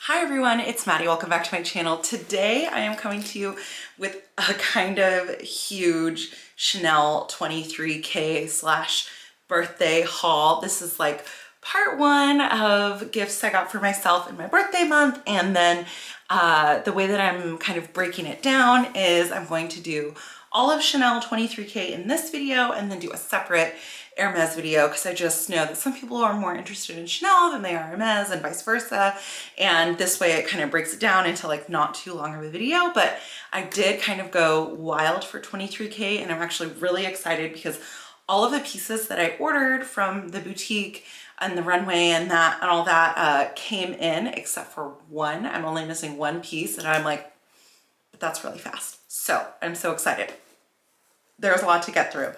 Hi everyone, it's Maddie. Welcome back to my channel. Today I am coming to you with a kind of huge Chanel 23K slash birthday haul. This is like part one of gifts I got for myself in my birthday month, and then the way that I'm kind of breaking it down is I'm going to do all of Chanel 23K in this video and then do a separate Hermes video because I just know that some people are more interested in Chanel than they are Hermes and vice versa. And this way it kind of breaks it down into like not too long of a video, but I did kind of go wild for 23K and I'm actually really excited because all of the pieces that I ordered from the boutique and the runway and that and all that came in except for one. I'm only missing one piece and I'm like, but that's really fast. So I'm so excited. There's a lot to get through.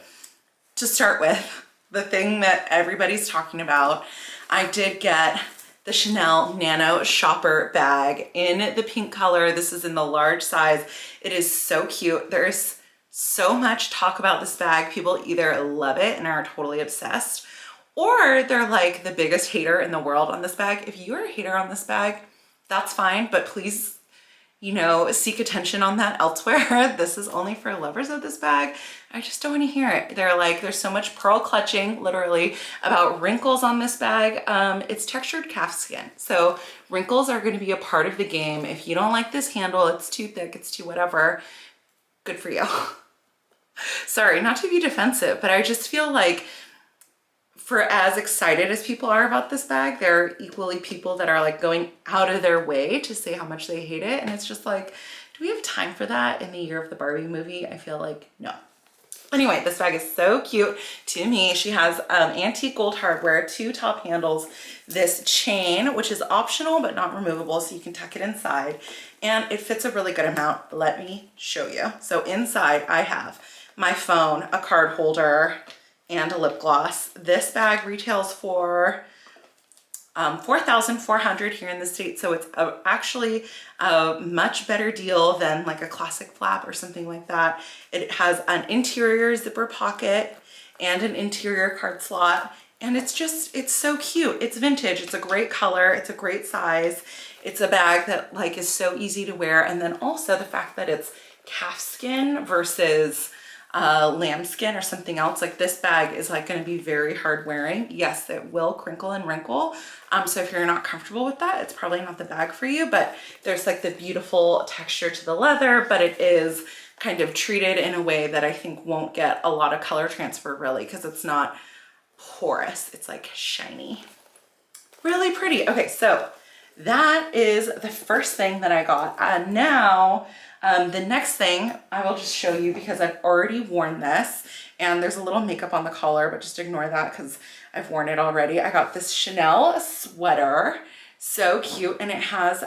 To start with, the thing that everybody's talking about, I did get the Chanel Nano Shopper bag in the pink color. This is in the large size. It is so cute. There's so much talk about this bag. People either love it and are totally obsessed, or they're like the biggest hater in the world on this bag. If you're a hater on this bag, that's fine, but please, you know, seek attention on that elsewhere. This is only for lovers of this bag. I just don't want to hear it. They're like, there's so much pearl clutching, literally, about wrinkles on this bag. It's textured calf skin. So wrinkles are going to be a part of the game. If you don't like this handle, it's too thick, it's too whatever, good for you. Sorry, not to be defensive, but I just feel like for as excited as people are about this bag, there are equally people that are like going out of their way to say how much they hate it. And it's just like, do we have time for that in the year of the Barbie movie? I feel like no. Anyway, this bag is so cute to me. She has antique gold hardware, two top handles, this chain, which is optional but not removable, so you can tuck it inside. And it fits a really good amount. Let me show you. So inside I have my phone, a card holder, and a lip gloss. This bag retails for $4,400 here in the States, so it's actually a much better deal than like a classic flap or something like that. It has an interior zipper pocket and an interior card slot, and it's so cute. It's vintage, it's a great color, it's a great size. It's a bag that like is so easy to wear, and then also the fact that it's calf skin versus lambskin or something else. Like this bag is like going to be very hard wearing. Yes, it will crinkle and wrinkle. So if you're not comfortable with that, it's probably not the bag for you, but there's like the beautiful texture to the leather, but it is kind of treated in a way that I think won't get a lot of color transfer really, because it's not porous. It's like shiny. Really pretty. Okay, so that is the first thing that I got. Now, the next thing I will just show you because I've already worn this, and there's a little makeup on the collar, but just ignore that because I've worn it already. I got this Chanel sweater, so cute, and it has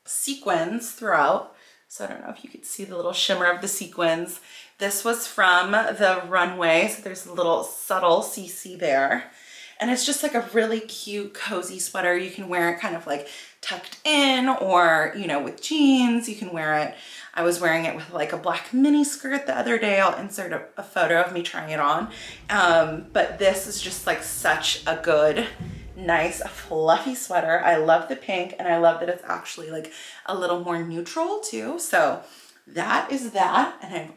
sequins throughout. So I don't know if you could see the little shimmer of the sequins. This was from the runway, so there's a little subtle CC there. And it's just like a really cute, cozy sweater. You can wear it kind of like tucked in, or, you know, with jeans. You can wear it. I was wearing it with like a black mini skirt the other day. I'll insert a photo of me trying it on. But this is just like such a good, nice, fluffy sweater. I love the pink, and I love that it's actually like a little more neutral too. So that is that. And I've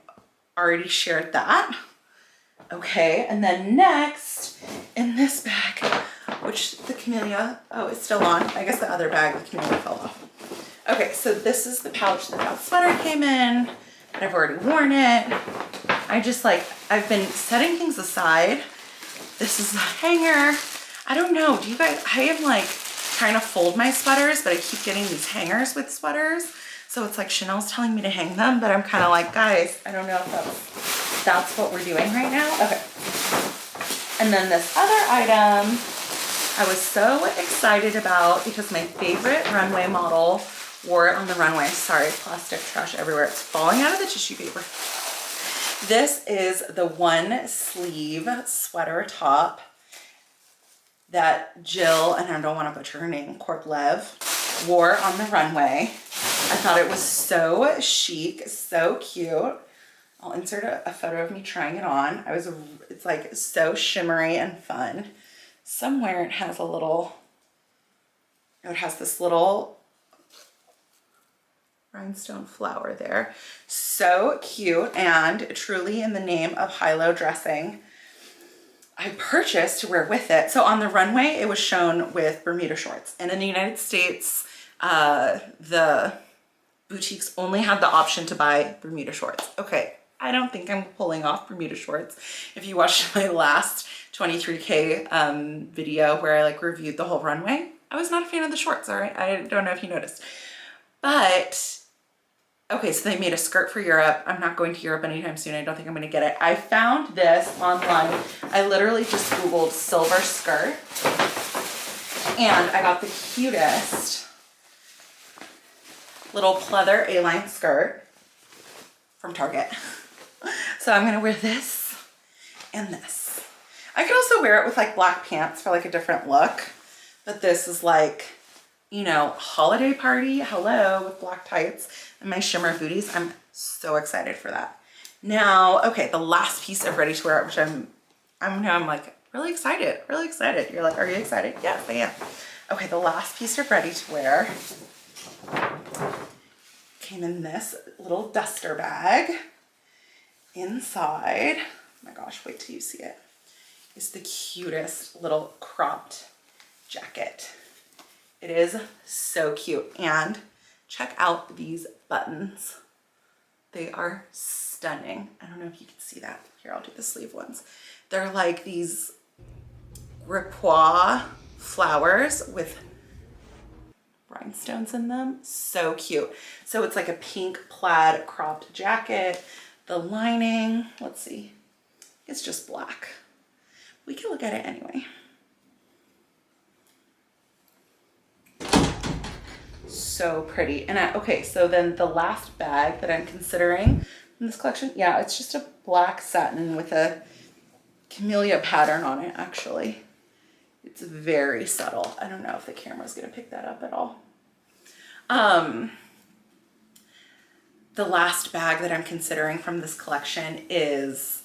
already shared that. Okay, and then next in this bag, which the camellia, oh, it's still on. I guess the other bag, the camellia fell off. Okay, so this is the pouch that that sweater came in, and I've already worn it. I've been setting things aside. This is the hanger. I don't know, do you guys, I am like trying to fold my sweaters, but I keep getting these hangers with sweaters. So it's like Chanel's telling me to hang them, but I'm kind of like, guys, I don't know if that's what we're doing right now. Okay. And then this other item I was so excited about because my favorite runway model wore it on the runway. Sorry, plastic trash everywhere. It's falling out of the tissue paper. This is the one sleeve sweater top that Jill, and I don't want to butcher her name, Corblev, wore on the runway. I thought it was so chic, so cute. I'll insert a photo of me trying it on. It's like so shimmery and fun. Somewhere it has a little It has this little rhinestone flower there. So cute, and truly in the name of high-low dressing, I purchased to wear with it. So on the runway, it was shown with Bermuda shorts. And in the United States, the boutiques only had the option to buy Bermuda shorts. Okay, I don't think I'm pulling off Bermuda shorts. If you watched my last 23K video where I like reviewed the whole runway, I was not a fan of the shorts, all right? I don't know if you noticed. But okay, so they made a skirt for Europe. I'm not going to Europe anytime soon. I don't think I'm gonna get it. I found this online. I literally just Googled silver skirt and I got the cutest little pleather A-line skirt from Target. So I'm gonna wear this and this. I could also wear it with like black pants for like a different look, but this is like, you know, holiday party, hello, with black tights and my shimmer booties. I'm so excited for that. Now, okay, the last piece of ready to wear, which I'm like really excited, really excited. You're like, are you excited? Yes, I am. Okay, the last piece of ready to wear came in this little duster bag. Inside, oh my gosh, wait till you see it, is the cutest little cropped jacket. It is so cute. And check out these buttons. They are stunning. I don't know if you can see that. Here, I'll do the sleeve ones. They're like these gripois flowers with rhinestones in them. So cute. So it's like a pink plaid cropped jacket. The lining, let's see, it's just black. We can look at it anyway. So pretty. And okay, so then the last bag that I'm considering in this collection, yeah, it's just a black satin with a camellia pattern on it, actually. It's very subtle. I don't know if the camera's gonna pick that up at all. The last bag that I'm considering from this collection is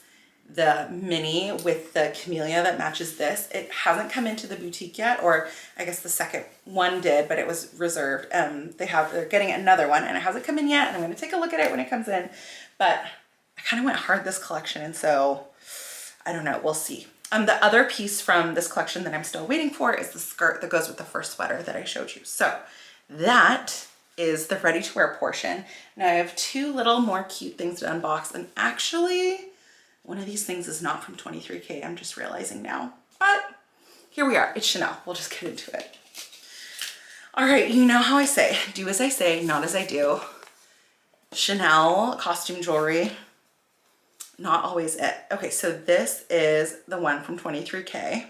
the mini with the camellia that matches this. It hasn't come into the boutique yet, or I guess the second one did, but it was reserved. They're getting another one and it hasn't come in yet, and I'm gonna take a look at it when it comes in. But I kind of went hard this collection, and so I don't know, we'll see. The other piece from this collection that I'm still waiting for is the skirt that goes with the first sweater that I showed you. So that is the ready to wear portion. Now I have two little more cute things to unbox, and actually one of these things is not from 23K, I'm just realizing now, but here we are, it's Chanel. We'll just get into it. All right, you know how I say, do as I say, not as I do. Chanel costume jewelry, not always it. Okay, so this is the one from 23K.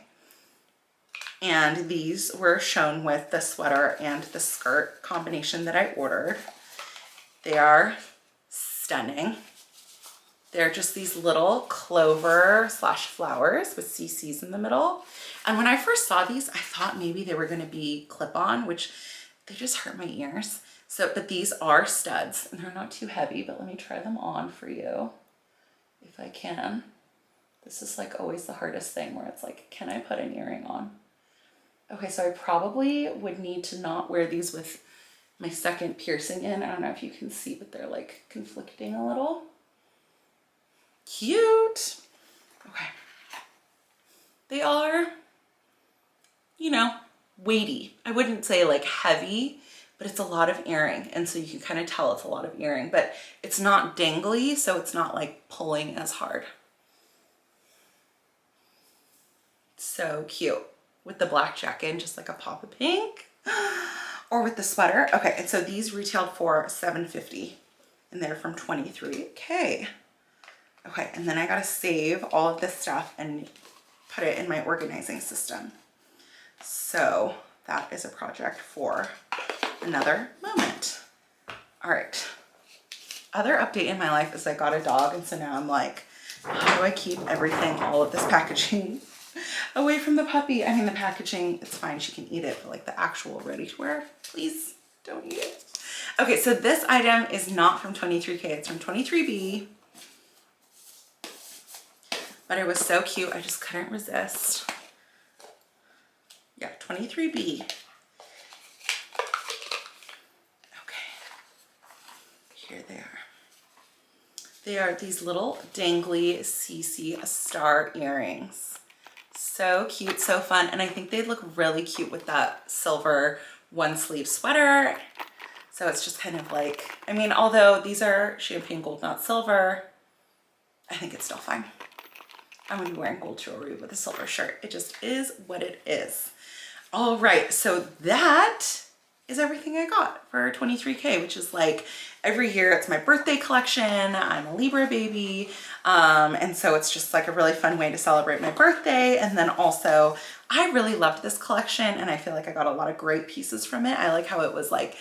And these were shown with the sweater and the skirt combination that I ordered. They are stunning. They're just these little clover slash flowers with CCs in the middle. And when I first saw these, I thought maybe they were gonna be clip-on, which they just hurt my ears. So, but these are studs and they're not too heavy, but let me try them on for you if I can. This is like always the hardest thing where it's like, can I put an earring on? Okay, so I probably would need to not wear these with my second piercing in. I don't know if you can see, but they're like conflicting a little. Cute. Okay. They are, you know, weighty. I wouldn't say like heavy, but it's a lot of earring. And so you can kind of tell it's a lot of earring, but it's not dangly, so it's not like pulling as hard. So cute. With the black jacket and just like a pop of pink, or with the sweater. Okay, and so these retailed for $7.50 and they're from 23K. Okay, and then I gotta save all of this stuff and put it in my organizing system. So that is a project for another moment. All right, other update in my life is I got a dog, and so now I'm like, how do I keep everything, all of this packaging away from the puppy? I mean, the packaging, it's fine, she can eat it, but like the actual ready to wear, please don't eat it. Okay, so this item is not from 23K, it's from 23B. But it was so cute, I just couldn't resist. Yeah, 23B. Here they are. They are these little dangly CC star earrings. So cute, so fun. And I think they look really cute with that silver one sleeve sweater. So it's just kind of like, I mean, although these are champagne gold, not silver, I think it's still fine. I'm gonna be wearing gold jewelry with a silver shirt. It just is what it is. All right, so that is everything I got for 23K, which is like every year it's my birthday collection. I'm a Libra baby. And so it's just like a really fun way to celebrate my birthday. And then also I really loved this collection and I feel like I got a lot of great pieces from it. I like how it was like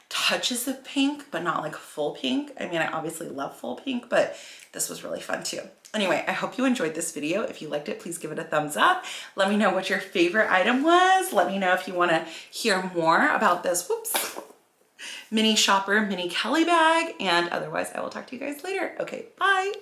touches of pink, but not like full pink. I mean, I obviously love full pink, but this was really fun too. Anyway, I hope you enjoyed this video. If you liked it, please give it a thumbs up. Let me know what your favorite item was. Let me know if you want to hear more about this, whoops, mini shopper, mini Kelly bag. And otherwise, I will talk to you guys later. Okay, bye.